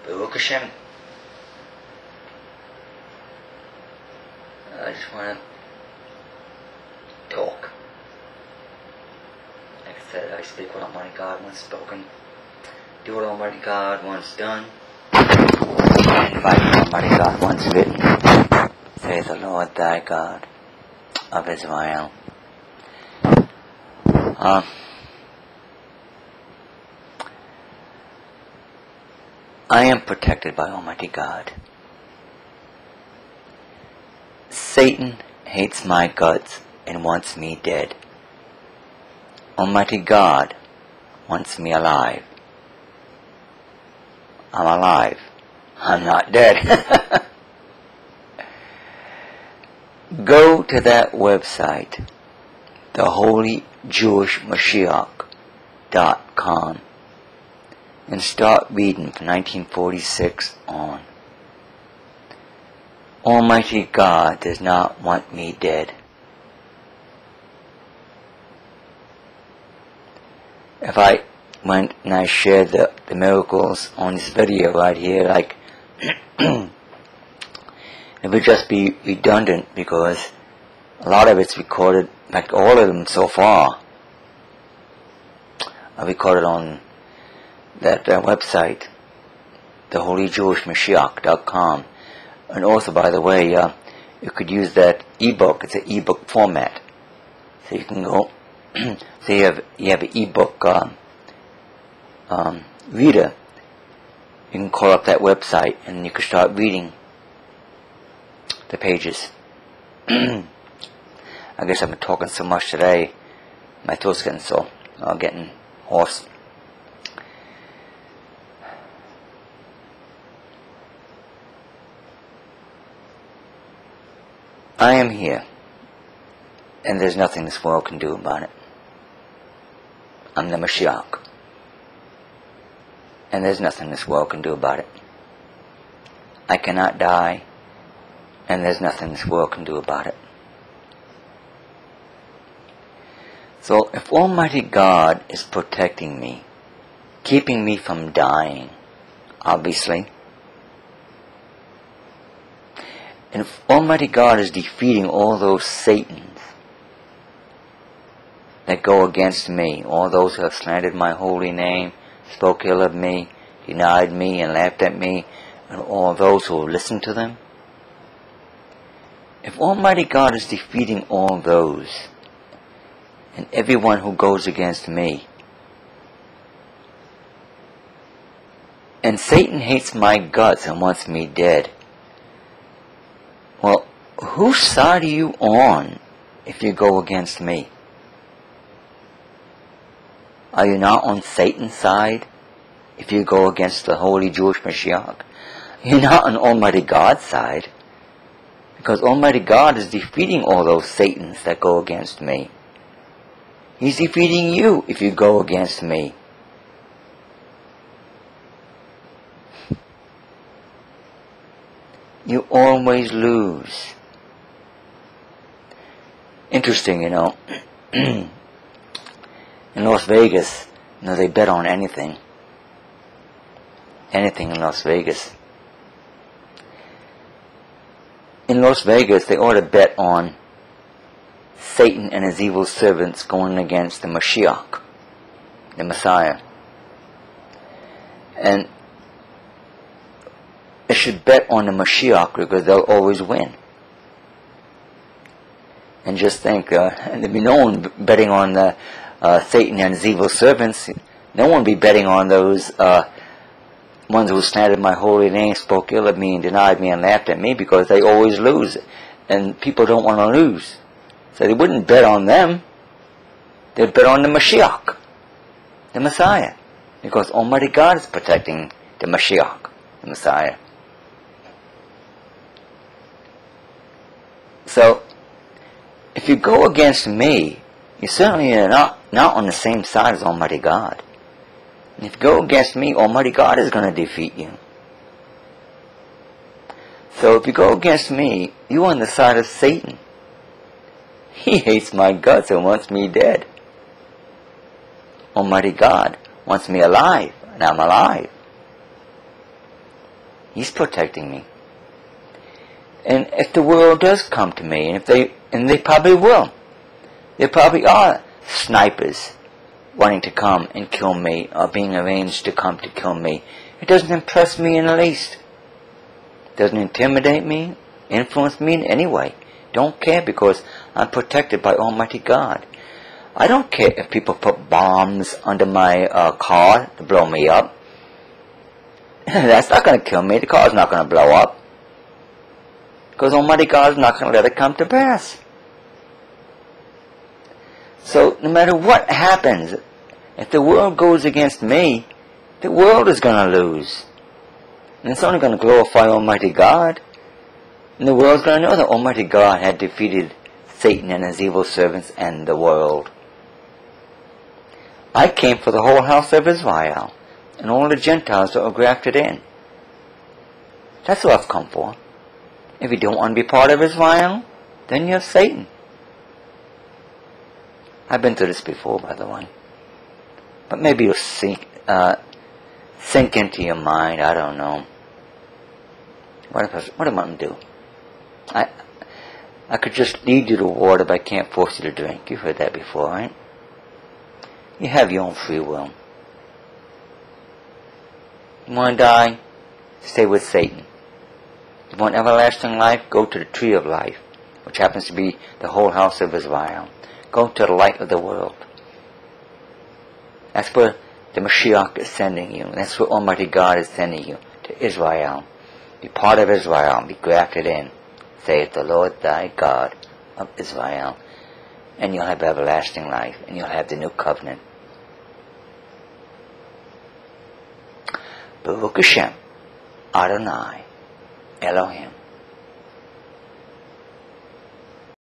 Baruch Hashem. I just want to talk. Like I said, I speak what Almighty God wants spoken. Do what Almighty God wants done. And write what Almighty God wants written. Saith the Lord thy God of Israel. I am protected by Almighty God. Satan hates my guts and wants me dead. Almighty God wants me alive. I'm alive. I'm not dead. Go to that website, theholyjewishmoshiach.com, and start reading from 1946 on. Almighty God does not want me dead. If I went and I shared the miracles on this video right here, like, it would just be redundant because a lot of it's recorded, like all of them so far, are recorded on that website, theholyjewishmoshiach.com. And also, by the way, you could use that ebook. It's an ebook format, so you can go. So you have an ebook reader. You can call up that website, and you can start reading the pages. I guess I've been talking so much today. My throat's getting sore. Getting hoarse. I am here, and there's nothing this world can do about it. I'm the Moshiach, and there's nothing this world can do about it. I cannot die, and there's nothing this world can do about it. So if Almighty God is protecting me, keeping me from dying, obviously, and if Almighty God is defeating all those Satans that go against me, all those who have slandered my holy name, spoke ill of me, denied me, and laughed at me, and all those who have listened to them, if Almighty God is defeating all those, and everyone who goes against me, and Satan hates my guts and wants me dead, well, whose side are you on if you go against me? Are you not on Satan's side if you go against the Holy Jewish Moshiach? You're not on Almighty God's side, because Almighty God is defeating all those Satans that go against me. He's defeating you if you go against me. You always lose. Interesting, in Las Vegas, they bet on anything. Anything in Las Vegas. In Las Vegas, they ought to bet on Satan and his evil servants going against the Moshiach, the Messiah. And they should bet on the Moshiach because they'll always win. And just think, there'd be no one betting on the Satan and his evil servants. No one be betting on those ones who slandered my holy name, spoke ill of me, and denied me and laughed at me, because they always lose. And people don't want to lose. So they wouldn't bet on them. They'd bet on the Moshiach, the Messiah, because Almighty God is protecting the Moshiach, the Messiah. So, if you go against me, you certainly are not on the same side as Almighty God. And if you go against me, Almighty God is going to defeat you. So if you go against me, you're on the side of Satan. He hates my guts and wants me dead. Almighty God wants me alive, and I'm alive. He's protecting me. And if the world does come to me, and they probably will, there probably are snipers wanting to come and kill me, or being arranged to come to kill me. It doesn't impress me in the least. It doesn't intimidate me, influence me in any way. Don't care, because I'm protected by Almighty God. I don't care if people put bombs under my car to blow me up. That's not going to kill me. The car's not going to blow up, because Almighty God is not going to let it come to pass. So no matter what happens, if the world goes against me, the world is going to lose. And it's only going to glorify Almighty God. And the world's going to know that Almighty God had defeated Satan and his evil servants and the world. I came for the whole house of Israel and all the Gentiles that were grafted in. That's what I've come for. If you don't want to be part of Israel, then you have Satan. I've been through this before, by the way. But maybe you'll sink into your mind. I don't know. What am I going to do? I could just lead you to water, but I can't force you to drink. You've heard that before, right? You have your own free will. You want to die? Stay with Satan. You want everlasting life? Go to the tree of life, which happens to be the whole house of Israel. Go to the light of the world. That's where the Moshiach is sending you. That's where Almighty God is sending you, to Israel. Be part of Israel. Be grafted in, saith the Lord thy God of Israel. And you'll have everlasting life, and you'll have the new covenant. Baruch Hashem, Adonai, Elohim.